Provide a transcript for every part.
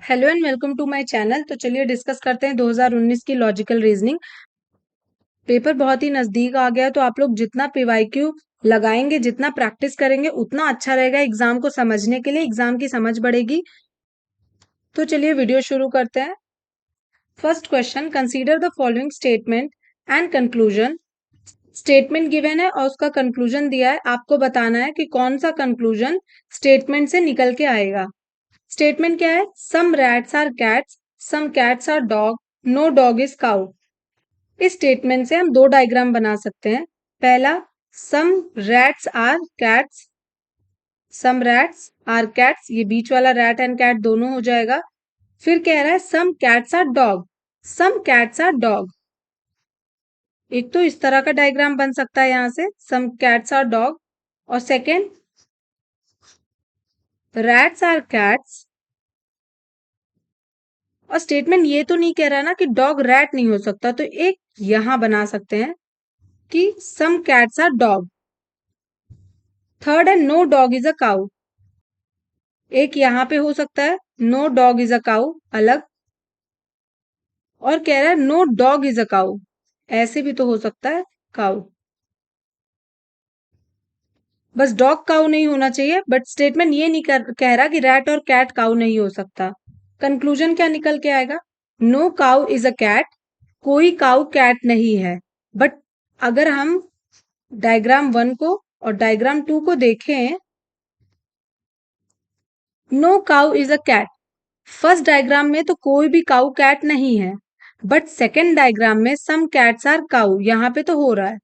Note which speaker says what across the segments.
Speaker 1: Hello and welcome to my channel. तो चलिए discuss करते हैं 2019 की लॉजिकल रीजनिंग। पेपर बहुत ही नजदीक आ गया है, तो आप लोग जितना पीवाईक्यू लगाएंगे, जितना प्रैक्टिस करेंगे, उतना अच्छा रहेगा एग्जाम को समझने के लिए, एग्जाम की समझ बढ़ेगी। तो चलिए वीडियो शुरू करते हैं। First question, consider the following statement and conclusion. Statement given है और उसका कंक्लूजन दिया है। आपको बताना है कि कौन सा कंक्लूजन स्टेटमेंट से निकल के आएगा। स्टेटमेंट क्या है? Some rats are cats, some cats are dog, no dog is cow. इस स्टेटमेंट से हम दो डायग्राम बना सकते हैं। पहला, some rats are cats, some rats are cats, ये बीच वाला रैट एंड कैट दोनों हो जाएगा। फिर कह रहा है some cats are dog, some cats are dog. एक तो इस तरह का डायग्राम बन सकता है यहां से, सम कैट्स आर डॉग। और सेकेंड, रैट्स आर कैट्स, और स्टेटमेंट ये तो नहीं कह रहा ना कि डॉग रैट नहीं हो सकता, तो एक यहां बना सकते हैं कि some cats are dog. Third है no dog is a cow, एक यहां पे हो सकता है no dog is a cow अलग, और कह रहा है no dog is a cow, ऐसे भी तो हो सकता है काउ। बस डॉग काउ नहीं होना चाहिए, बट स्टेटमेंट ये नहीं कह रहा कि रैट और कैट काउ नहीं हो सकता। कंक्लूजन क्या निकल के आएगा? No cow is a cat, कोई काउ कैट नहीं है। बट अगर हम डायग्राम 1 को और डायग्राम 2 को देखें, no cow is a cat, first diagram में तो कोई भी काउ कैट नहीं है, बट सेकेंड डायग्राम में सम कैट्स आर काउ, यहां पे तो हो रहा है।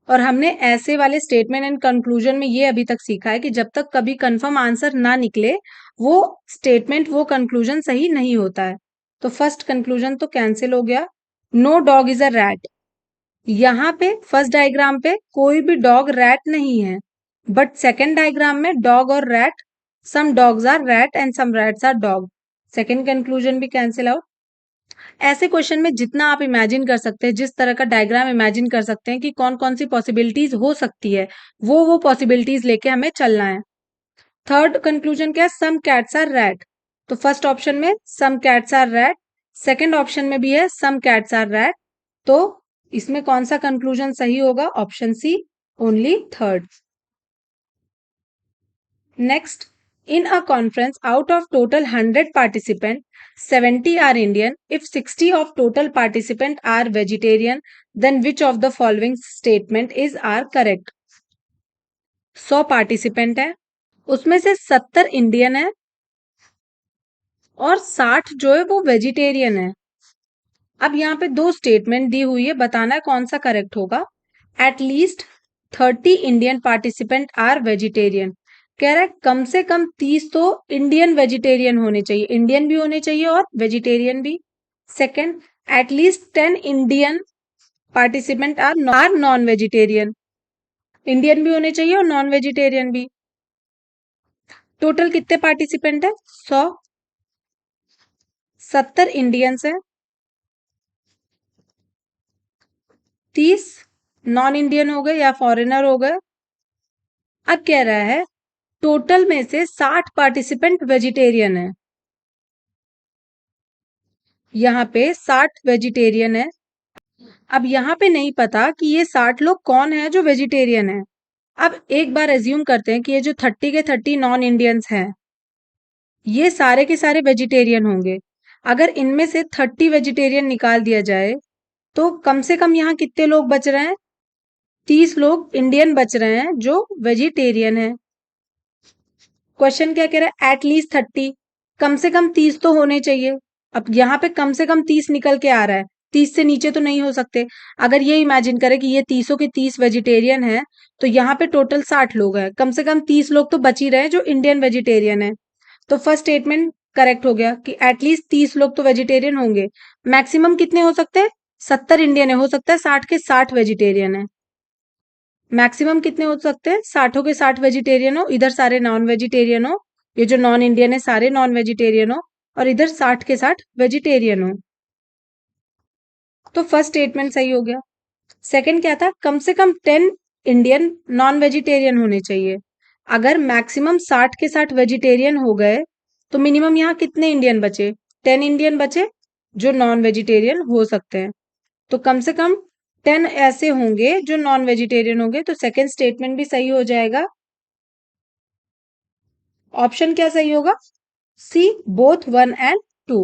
Speaker 1: और हमने ऐसे वाले स्टेटमेंट एंड कंक्लूजन में ये अभी तक सीखा है कि जब तक कभी कंफर्म आंसर ना निकले, वो स्टेटमेंट, वो कंक्लूजन सही नहीं होता है। तो फर्स्ट कंक्लूजन तो कैंसिल हो गया। No dog is a rat, यहाँ पे फर्स्ट डायग्राम पे कोई भी डॉग रैट नहीं है, बट सेकेंड डायग्राम में डॉग और rat, some dogs are rat and some rats are dog. Second conclusion भी कैंसिल आउट। ऐसे क्वेश्चन में जितना आप इमेजिन कर सकते हैं, जिस तरह का डायग्राम इमेजिन कर सकते हैं कि कौन कौन सी पॉसिबिलिटीज हो सकती है, वो पॉसिबिलिटीज लेके हमें चलना है। थर्ड कंक्लूजन क्या है? सम कैट्स आर रैट, तो फर्स्ट ऑप्शन में some cats are rat, second option में भी है सम कैट्स आर रैट, तो इसमें कौन सा कंक्लूजन सही होगा? Option C, only third. Next, in a conference out of total 100 participants, 70 are Indian. If 60 of total participants are vegetarian, then which of the following statement is are correct? 100 participant है, उसमें से 70 Indian है और 60 जो है वो vegetarian है। अब यहाँ पे दो स्टेटमेंट दी हुई है, बताना है कौन सा करेक्ट होगा। At least 30 Indian participant are vegetarian, कह रहा है कम से कम 30 तो इंडियन वेजिटेरियन होने चाहिए, इंडियन भी होने चाहिए और वेजिटेरियन भी। Second, at least 10 Indian participant are non vegetarian, Indian भी होने चाहिए और नॉन वेजिटेरियन भी। टोटल कितने पार्टिसिपेंट है? 100, 70 इंडियंस है, 30 नॉन इंडियन हो गए या फॉरेनर हो गए। अब कह रहा है टोटल में से 60 पार्टिसिपेंट वेजिटेरियन है, यहाँ पे 60 वेजिटेरियन है। अब यहाँ पे नहीं पता कि ये 60 लोग कौन है जो वेजिटेरियन है। अब एक बार एज्यूम करते हैं कि ये जो 30 के 30 नॉन इंडियंस हैं, ये सारे के सारे वेजिटेरियन होंगे। अगर इनमें से 30 वेजिटेरियन निकाल दिया जाए, तो कम से कम यहाँ कितने लोग बच रहे हैं? 30 लोग इंडियन बच रहे हैं जो वेजिटेरियन है। क्वेश्चन क्या कह रहा है? एटलीस्ट 30, कम से कम 30 तो होने चाहिए। अब यहाँ पे कम से कम 30 निकल के आ रहा है, 30 से नीचे तो नहीं हो सकते। अगर ये इमेजिन करें कि ये 30 के 30 वेजिटेरियन है, तो यहाँ पे टोटल 60 लोग हैं, कम से कम 30 लोग तो बच ही रहे हैं जो इंडियन वेजिटेरियन है। तो फर्स्ट स्टेटमेंट करेक्ट हो गया कि एटलीस्ट 30 लोग तो वेजिटेरियन होंगे। मैक्सिमम कितने हो सकते हैं? 70 इंडियन है, हो सकता है 60 के 60 वेजिटेरियन है। मैक्सिमम कितने हो सकते हैं? 60 के 60 वेजिटेरियन हो, इधर सारे नॉन वेजिटेरियन हो, ये जो नॉन इंडियन है सारे नॉन वेजिटेरियन हो, और इधर 60 के 60 वेजिटेरियन हो। तो फर्स्ट स्टेटमेंट सही हो गया। सेकंड क्या था? कम से कम 10 इंडियन नॉन वेजिटेरियन होने चाहिए। अगर मैक्सिमम 60 के 60 वेजिटेरियन हो गए, तो मिनिमम यहाँ कितने इंडियन बचे? 10 इंडियन बचे जो नॉन वेजिटेरियन हो सकते हैं। तो कम से कम 10 ऐसे होंगे जो नॉन वेजिटेरियन होंगे, तो सेकेंड स्टेटमेंट भी सही हो जाएगा। ऑप्शन क्या सही होगा? सी, both 1 and 2।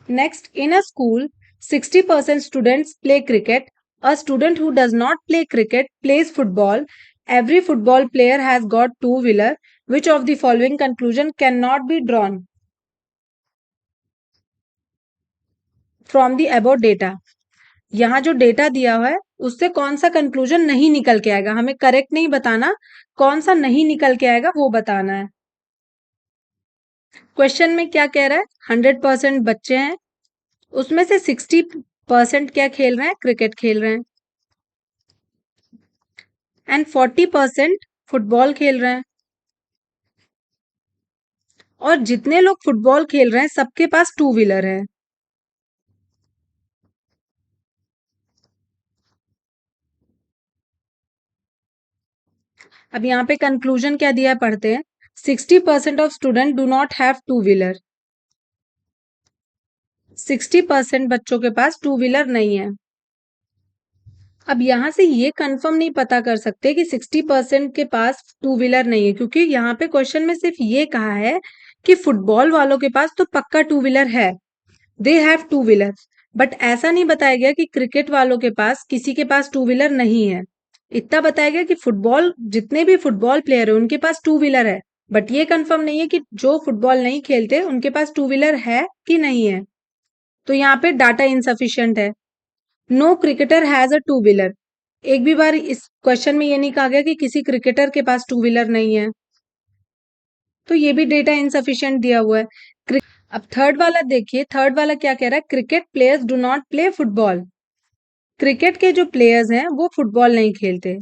Speaker 1: Next, in a school, 60% students play cricket. A student who does not play cricket plays football. Every football player has got two-wheeler. Which of the following conclusion cannot be drawn from the above data? यहाँ जो data दिया हुआ है उससे कौन सा conclusion नहीं निकल के आएगा, हमें करेक्ट नहीं बताना, कौन सा नहीं निकल के आएगा वो बताना है। क्वेश्चन में क्या कह रहा है? 100% बच्चे हैं, उसमें से 60% क्या खेल रहे हैं? क्रिकेट खेल रहे हैं, एंड 40% फुटबॉल खेल रहे हैं। और जितने लोग फुटबॉल खेल रहे हैं सबके पास टू व्हीलर है। अब यहाँ पे कंक्लूजन क्या दिया है पढ़ते हैं। 60% of student do not have two wheeler. 60% बच्चों के पास टू व्हीलर नहीं है। अब यहां से ये कंफर्म नहीं पता कर सकते कि 60% के पास टू व्हीलर नहीं है, क्योंकि यहाँ पे क्वेश्चन में सिर्फ ये कहा है कि फुटबॉल वालों के पास तो पक्का टू व्हीलर है, they have two wheeler. But ऐसा नहीं बताया गया कि क्रिकेट वालों के पास किसी के पास टू व्हीलर नहीं है। इतना बताया गया कि फुटबॉल, जितने भी फुटबॉल प्लेयर है उनके पास टू व्हीलर है, बट ये कंफर्म नहीं है कि जो फुटबॉल नहीं खेलते उनके पास टू व्हीलर है कि नहीं है। तो यहाँ पे डाटा इनसफिशियंट है। No cricketer has a two wheeler. एक भी बार इस क्वेश्चन में ये नहीं कहा गया कि किसी क्रिकेटर के पास टू व्हीलर नहीं है, तो ये भी डेटा इनसफिशियंट दिया हुआ है। अब थर्ड वाला देखिए, थर्ड वाला क्या कह रहा है? Cricket players do not play football. Cricket के जो प्लेयर्स हैं वो फुटबॉल नहीं खेलते।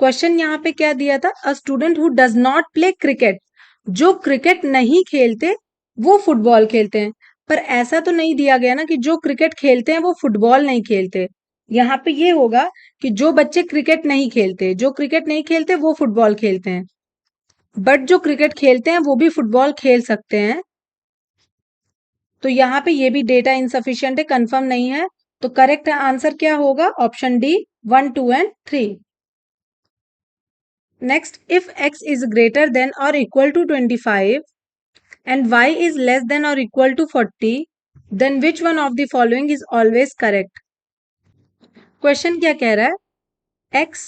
Speaker 1: क्वेश्चन यहाँ पे क्या दिया था? A student who does not play cricket. जो क्रिकेट नहीं खेलते वो फुटबॉल खेलते हैं, पर ऐसा तो नहीं दिया गया ना कि जो क्रिकेट खेलते हैं वो फुटबॉल नहीं खेलते। यहाँ पे ये होगा कि जो बच्चे क्रिकेट नहीं खेलते, जो क्रिकेट नहीं खेलते वो फुटबॉल खेलते हैं, बट जो क्रिकेट खेलते हैं वो भी फुटबॉल खेल सकते हैं। तो यहाँ पे ये भी डेटा इनसफिशियंट है, कंफर्म नहीं है। तो करेक्ट आंसर क्या होगा? Option D, 1, 2 and 3। Next, if x is greater than or equal to 25 and y is less than or equal to 40, then which one of the following is always correct? Question क्या कह रहा है? x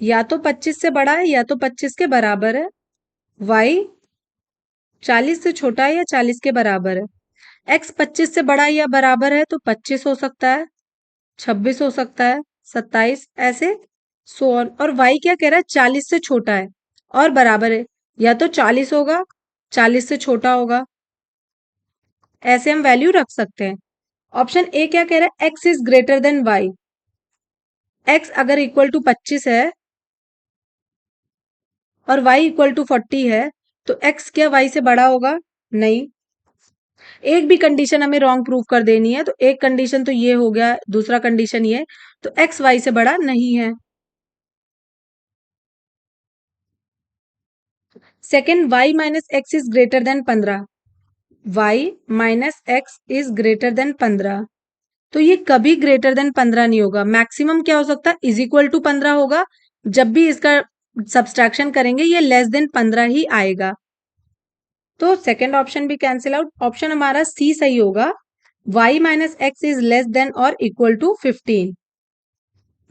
Speaker 1: या तो 25 से बड़ा है या तो 25 के बराबर है, y 40 से छोटा है या 40 के बराबर है। x 25 से बड़ा या बराबर है तो 25 हो सकता है, 26 हो सकता है, 27, ऐसे सो ऑन। और y क्या कह रहा है? 40 से छोटा है और बराबर है, या तो 40 होगा, 40 से छोटा होगा, ऐसे हम वैल्यू रख सकते हैं। ऑप्शन ए क्या कह रहा है? x is greater than y। x अगर इक्वल टू 25 है और y इक्वल टू 40 है, तो x क्या y से बड़ा होगा? नहीं। एक भी कंडीशन हमें रॉन्ग प्रूव कर देनी है, तो एक कंडीशन तो ये हो गया, दूसरा कंडीशन ये, तो x y से बड़ा नहीं है। Second, y minus x is greater than 15। y minus x is greater than 15, तो ये कभी ग्रेटर देन 15 नहीं होगा। मैक्सिमम क्या हो सकता है? इज इक्वल टू 15 होगा। जब भी इसका सब्सट्रैक्शन करेंगे ये लेस देन 15 ही आएगा। तो सेकेंड ऑप्शन भी कैंसिल आउट। ऑप्शन हमारा सी सही होगा। y minus x is less than और इक्वल टू 15।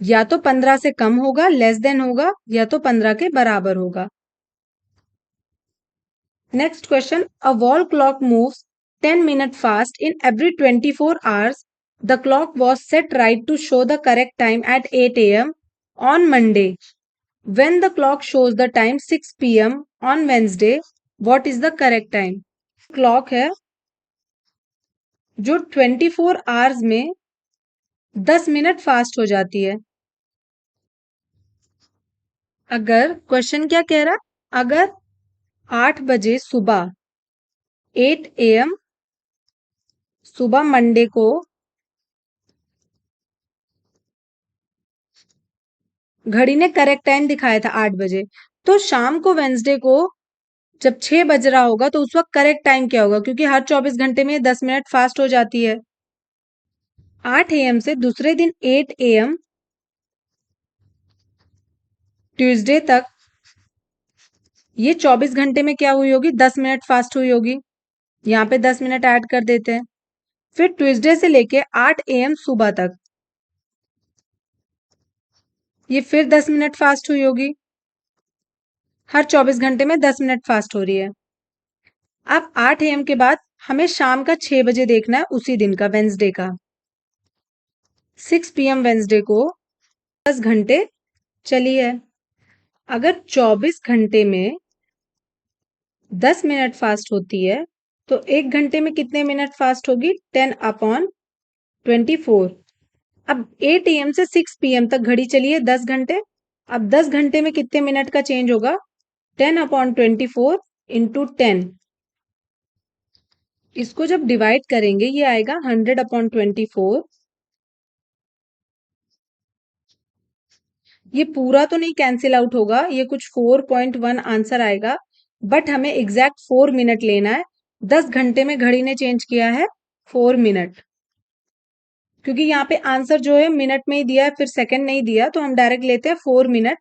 Speaker 1: या तो 15 से कम होगा, लेस देन होगा, या तो 15 के बराबर होगा। Next question, a wall clock moves 10 minutes fast in every 24 hours. The clock was set right to show the correct time at 8 a.m. on Monday. When the clock shows the time 6 p.m. on Wednesday, what is the correct time? Clock है जो 24 hours में 10 minute fast हो जाती है। अगर question क्या कह रहा? अगर 8 बजे सुबह 8 a.m. सुबह मंडे को घड़ी ने करेक्ट टाइम दिखाया था 8 बजे, तो शाम को वेंसडे को जब 6 बज रहा होगा तो उस वक्त करेक्ट टाइम क्या होगा, क्योंकि हर 24 घंटे में 10 मिनट फास्ट हो जाती है। 8 AM से दूसरे दिन 8 AM ट्यूसडे तक ये 24 घंटे में क्या हुई होगी, 10 मिनट फास्ट हुई होगी। यहाँ पे 10 मिनट ऐड कर देते हैं। फिर ट्यूसडे से लेके 8 AM सुबह तक ये फिर 10 मिनट फास्ट हुई होगी। हर 24 घंटे में 10 मिनट फास्ट हो रही है। अब 8 AM के बाद हमें शाम का 6 बजे देखना है, उसी दिन का, वेंसडे का। 6 PM वेंसडे को 10 घंटे चली है। अगर 24 घंटे में 10 मिनट फास्ट होती है तो 1 घंटे में कितने मिनट फास्ट होगी, 10/24। अब 8 AM से 6 PM तक घड़ी चली है 10 घंटे। अब 10 घंटे में कितने मिनट का चेंज होगा, 10/24 इंटू 10। इसको जब डिवाइड करेंगे ये आएगा 100/24। ये पूरा तो नहीं कैंसिल आउट होगा, ये कुछ 4.1 आंसर आएगा, बट हमें एग्जैक्ट 4 मिनट लेना है। 10 घंटे में घड़ी ने चेंज किया है 4 मिनट, क्योंकि यहाँ पे आंसर जो है मिनट में ही दिया है, फिर सेकंड नहीं दिया, तो हम डायरेक्ट लेते हैं 4 मिनट।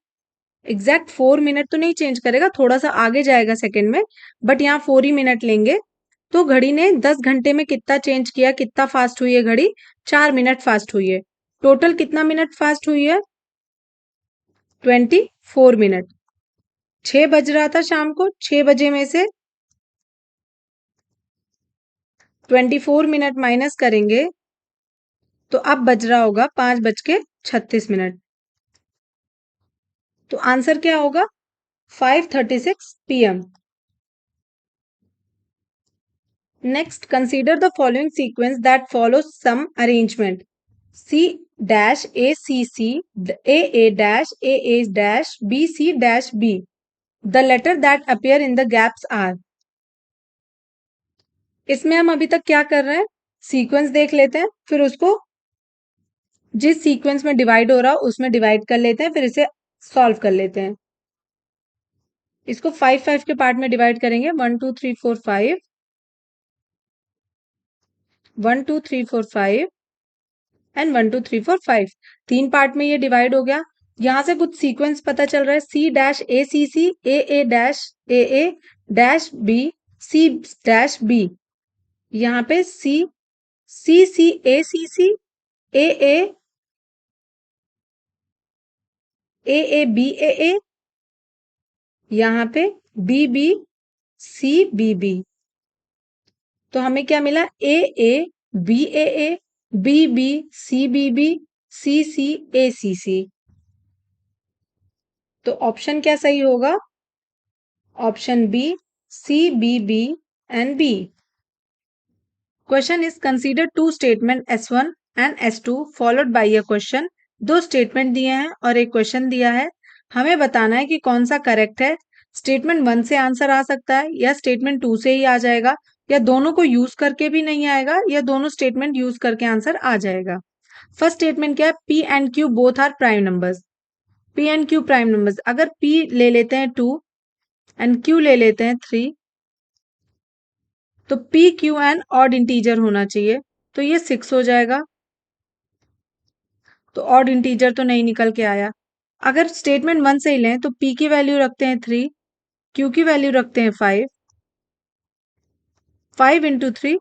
Speaker 1: एग्जैक्ट 4 मिनट तो नहीं चेंज करेगा, थोड़ा सा आगे जाएगा सेकंड में, बट यहाँ 4 ही मिनट लेंगे। तो घड़ी ने 10 घंटे में कितना चेंज किया, कितना फास्ट हुई है घड़ी, 4 मिनट फास्ट हुई है। टोटल कितना मिनट फास्ट हुई है, 24 मिनट। 6 बज रहा था शाम को, 6 बजे में से 24 मिनट माइनस करेंगे तो अब बज रहा होगा 5:36। तो आंसर क्या होगा, 5:36 PM। Next, consider the following sequence that follows some arrangement. C-ACC, AA-BC-B. The letter that appear in the gaps are. इसमें हम अभी तक क्या कर रहे हैं, सीक्वेंस देख लेते हैं, फिर उसको जिस सीक्वेंस में डिवाइड हो रहा उसमें डिवाइड कर लेते हैं, फिर इसे सॉल्व कर लेते हैं। इसको 5 के पार्ट में डिवाइड करेंगे, 1 2 3 4 5, 1 2 3 4 5 एंड 1 2 3 4 5। 3 पार्ट में ये डिवाइड हो गया। यहां से कुछ सीक्वेंस पता चल रहा है, C-ACC, AA-AA-B, C-B। यहाँ पे CCACC, AABAA, यहाँ पे BBCBB। तो हमें क्या मिला, AABAA, BBCBB, CCACC। तो ऑप्शन क्या सही होगा, option B, CBB and B। Question is consider two statement S1 and S2 followed by a question. दो स्टेटमेंट दिए हैं और एक क्वेश्चन दिया है, हमें बताना है कि कौन सा करेक्ट है। स्टेटमेंट 1 से आंसर आ सकता है या स्टेटमेंट 2 से ही आ जाएगा, या दोनों को यूज करके भी नहीं आएगा, या दोनों स्टेटमेंट यूज करके आंसर आ जाएगा। फर्स्ट स्टेटमेंट क्या है, P and Q both are prime numbers. P and Q prime numbers, अगर P ले लेते हैं 2 एंड Q ले लेते हैं 3, तो P Q an odd integer होना चाहिए, तो ये 6 हो जाएगा। तो ऑड इंटीजर तो नहीं निकल के आया। अगर स्टेटमेंट 1 से ही लें तो P की वैल्यू रखते हैं 3, Q की वैल्यू रखते हैं 5, 5 इंटू 3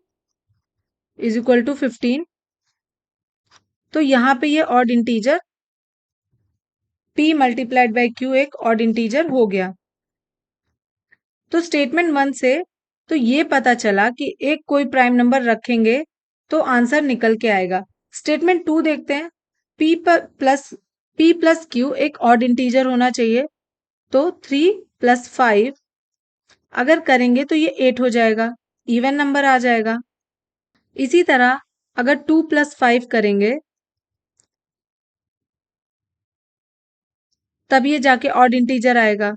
Speaker 1: इज इक्वल टू 15। तो यहाँ पे ये odd integer P multiplied by Q एक ऑड इंटीजर हो गया। तो स्टेटमेंट 1 से तो ये पता चला कि एक कोई प्राइम नंबर रखेंगे तो आंसर निकल के आएगा। स्टेटमेंट 2 देखते हैं, P प्लस Q एक ऑड इंटीजर होना चाहिए, तो 3 + 5 अगर करेंगे तो ये 8 हो जाएगा, इवन नंबर आ जाएगा। इसी तरह अगर 2 + 5 करेंगे तब ये जाके ऑड इंटीजर आएगा।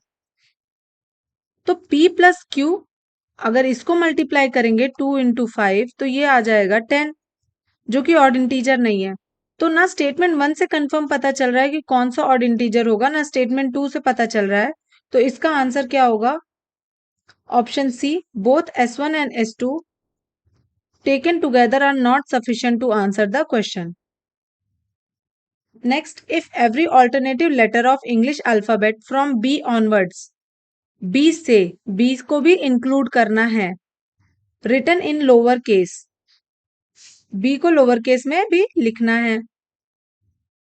Speaker 1: तो P प्लस Q अगर इसको मल्टीप्लाई करेंगे 2 × 5 तो ये आ जाएगा 10, जो कि ऑड इंटीजर नहीं है। तो ना स्टेटमेंट 1 से कंफर्म पता चल रहा है कि कौन सा ऑड इंटीजर होगा, ना स्टेटमेंट 2 से पता चल रहा है। तो इसका आंसर क्या होगा? Option C, both S1 and S2 taken together are not sufficient to answer the question. Next, if every alternative letter of English alphabet from B onwards, B से B को भी include करना है, written in lower case, B को lower case में भी लिखना है,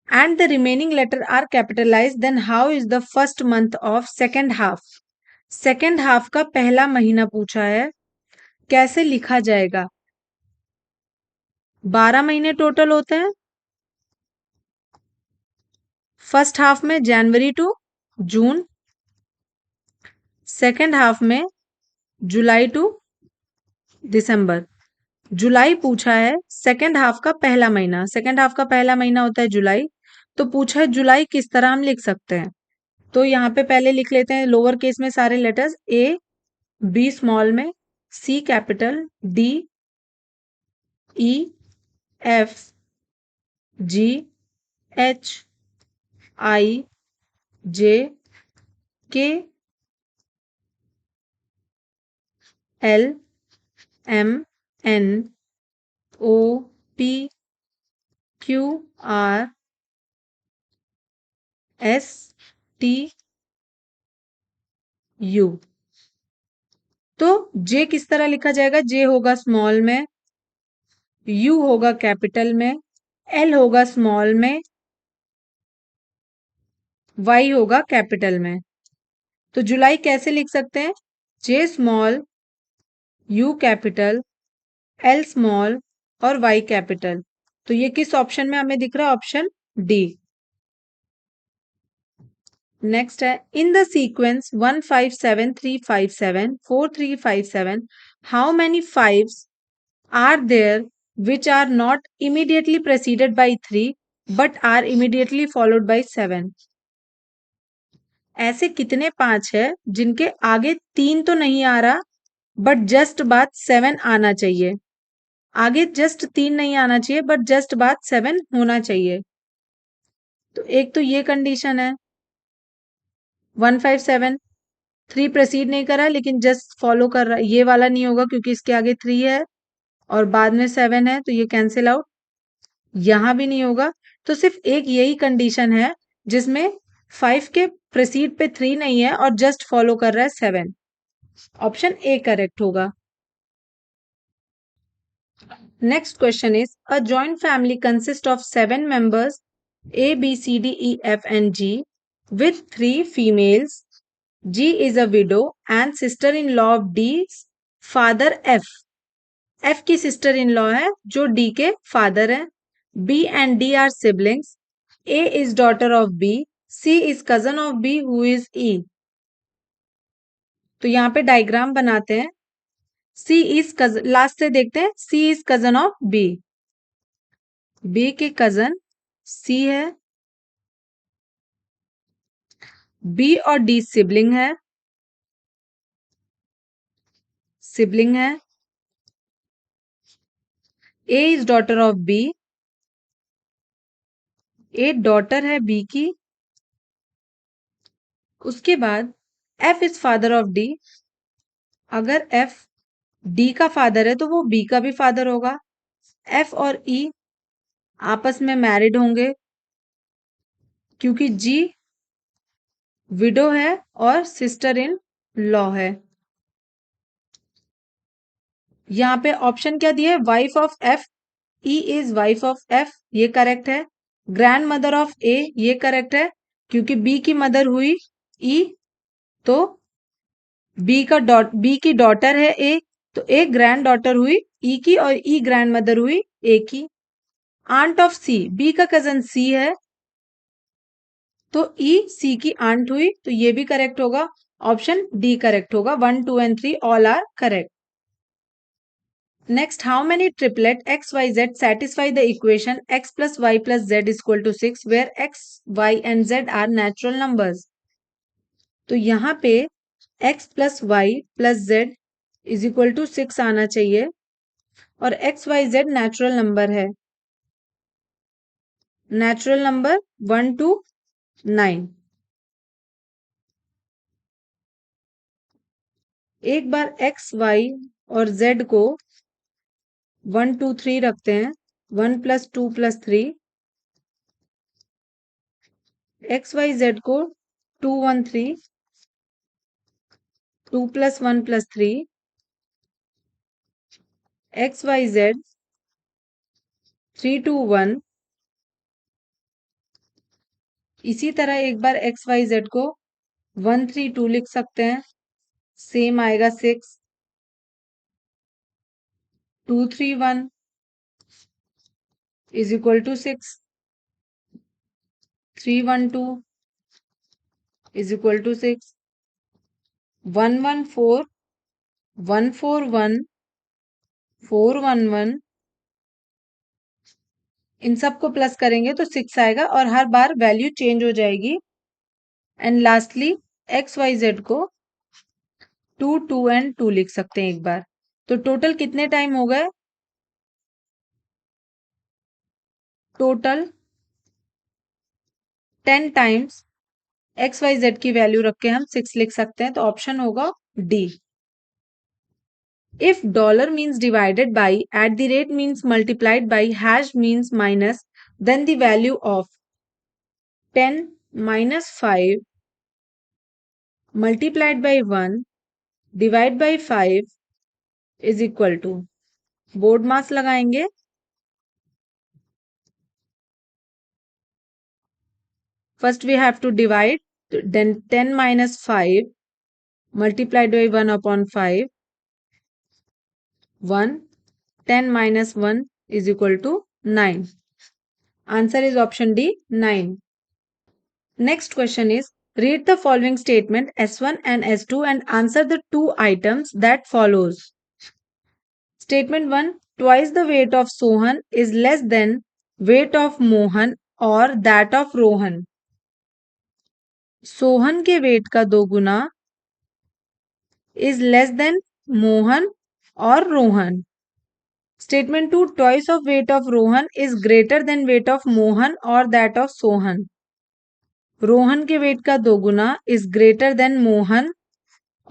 Speaker 1: and the remaining letter are capitalized, then how is the first month of second half? Second half का पहला महीना पूछा है, कैसे लिखा जाएगा? 12 महीने टोटल होते हैं। फर्स्ट हाफ में जनवरी टू जून, सेकेंड हाफ में जुलाई टू दिसंबर। जुलाई पूछा है, सेकेंड हाफ का पहला महीना, सेकेंड हाफ का पहला महीना होता है जुलाई, तो पूछा है जुलाई किस तरह हम लिख सकते हैं। तो यहाँ पे पहले लिख लेते हैं लोअर केस में सारे लेटर्स, ए बी स्मॉल में, C capital, D E F G H I J K L M N O P Q R S T U. तो जे किस तरह लिखा जाएगा? जे होगा स्मॉल में, यू होगा कैपिटल में, एल होगा स्मॉल में, वाई होगा कैपिटल में। तो जुलाई कैसे लिख सकते हैं? J small, U capital, L small और वाई कैपिटल। तो ये किस ऑप्शन में हमें दिख रहा है? Option D. नेक्स्ट है, in the sequence 157357 4357 how many fives are there which are not immediately preceded by 3 but are immediately followed by 7? ऐसे कितने 5 है जिनके आगे 3 तो नहीं आ रहा बट जस्ट बाद 7 आना चाहिए? आगे जस्ट 3 नहीं आना चाहिए बट जस्ट बाद 7 होना चाहिए। तो एक तो ये कंडीशन है, 157 3 प्रोसीड नहीं कर रहा है लेकिन जस्ट फॉलो कर रहा है, ये वाला नहीं होगा क्योंकि इसके आगे 3 है और बाद में 7 है, तो ये कैंसिल आउट। यहां भी नहीं होगा, तो सिर्फ एक यही कंडीशन है जिसमें 5 के प्रोसीड पे 3 नहीं है और जस्ट फॉलो कर रहा है 7। ऑप्शन ए करेक्ट होगा। Next question is, a joint family consist of 7 members A B C D E F and G with 3 females. G is a widow and sister-in-law of D's father F. F की sister in law है जो D के father है। B and D are siblings. A is daughter of B. C is cousin of B who is E. तो यहाँ पे diagram बनाते हैं। C is cousin, लास्ट से देखते हैं, C is cousin of B. B के कजन C है, B और D सिबलिंग है, सिबलिंग है। A is daughter of B, A daughter है B की। उसके बाद F is father of D। अगर F D का फादर है तो वो B का भी फादर होगा। F और E आपस में मैरिड होंगे क्योंकि G विडो है और सिस्टर इन लॉ है। यहाँ पे ऑप्शन क्या दिए? Wife of F, E is wife of F, ये करेक्ट है। ग्रैंड मदर ऑफ A, ये करेक्ट है क्योंकि B की मदर हुई E, तो B की डॉटर है A, तो A ग्रैंड डॉटर हुई E की और E ग्रैंड मदर हुई A की। आंट ऑफ C, B का कजन C है तो E C की आंट हुई, तो ये भी करेक्ट होगा। ऑप्शन डी करेक्ट होगा। 1 2 and 3 all are correct. Next, how many triplet x, y, z satisfy the equation x plus y plus z is equal to 6 where x, y and z are natural numbers? तो यहाँ पे x plus y plus z is equal to 6 आना चाहिए और x, y, z natural number है। Natural number 1 to 9। एक बार X Y और जेड को 1 2 3 रखते हैं, 1 + 2 + 3, एक्स वाई जेड को 2 1 3, 2 + 1 + 3, एक्स वाई जेड 3 2 1। इसी तरह एक बार एक्स वाई जेड को 1 3 2 लिख सकते हैं, सेम आएगा 6 2 3 1 = 6, 3 1 2 = 6, 1 1 4 1 4 1 4 1 1। इन सबको प्लस करेंगे तो 6 आएगा और हर बार वैल्यू चेंज हो जाएगी। And lastly X Y Z को 2 2 एंड 2 लिख सकते हैं एक बार। तो टोटल कितने टाइम हो गए? Total 10 times X Y Z की वैल्यू रख के हम 6 लिख सकते हैं, तो ऑप्शन होगा D. If dollar means divided by, at the rate means multiplied by, hash means minus, then the value of 10 minus 5 multiplied by 1 divided by 5 is equal to, board मास लगाएंगे। First we have to divide, then 10 minus 5 multiplied by 1 upon 5, 1, 10 minus 1 is equal to 9. Answer is option D, 9. Next question is, read the following statement S1 and S2 and answer the two items that follows. Statement 1, twice the weight of Sohan is less than weight of Mohan or that of Rohan. Sohan के wait का 2 गुना is less than Mohan or Rohan. Statement 2, twice of weight of Rohan is greater than weight of Mohan or that of Sohan. Rohan के wait का 2 गुना is greater than Mohan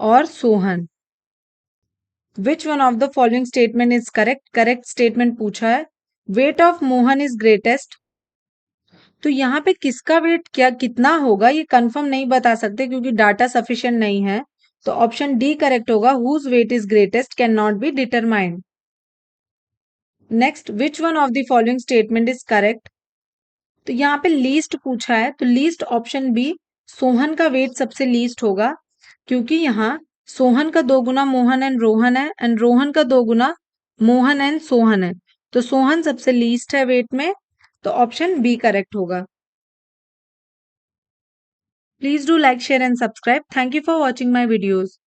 Speaker 1: और Sohan. Which one of the following statement is correct? Correct statement पूछा है। Weight of Mohan is greatest, तो यहाँ पे किसका wait क्या कितना होगा ये कंफर्म नहीं बता सकते क्योंकि डाटा सफिशिएंट नहीं है, तो ऑप्शन डी करेक्ट होगा, whose weight is greatest can not be determined. Next, which one of the following statement is correct, तो यहाँ पे लीस्ट पूछा है, तो लीस्ट ऑप्शन बी, सोहन का वेट सबसे लीस्ट होगा क्योंकि यहाँ सोहन का 2 गुना मोहन एंड रोहन है एंड रोहन का 2 गुना मोहन एंड सोहन है, तो सोहन सबसे लीस्ट है वेट में, तो ऑप्शन बी करेक्ट होगा। Please do like share and subscribe. Thank you for watching my videos.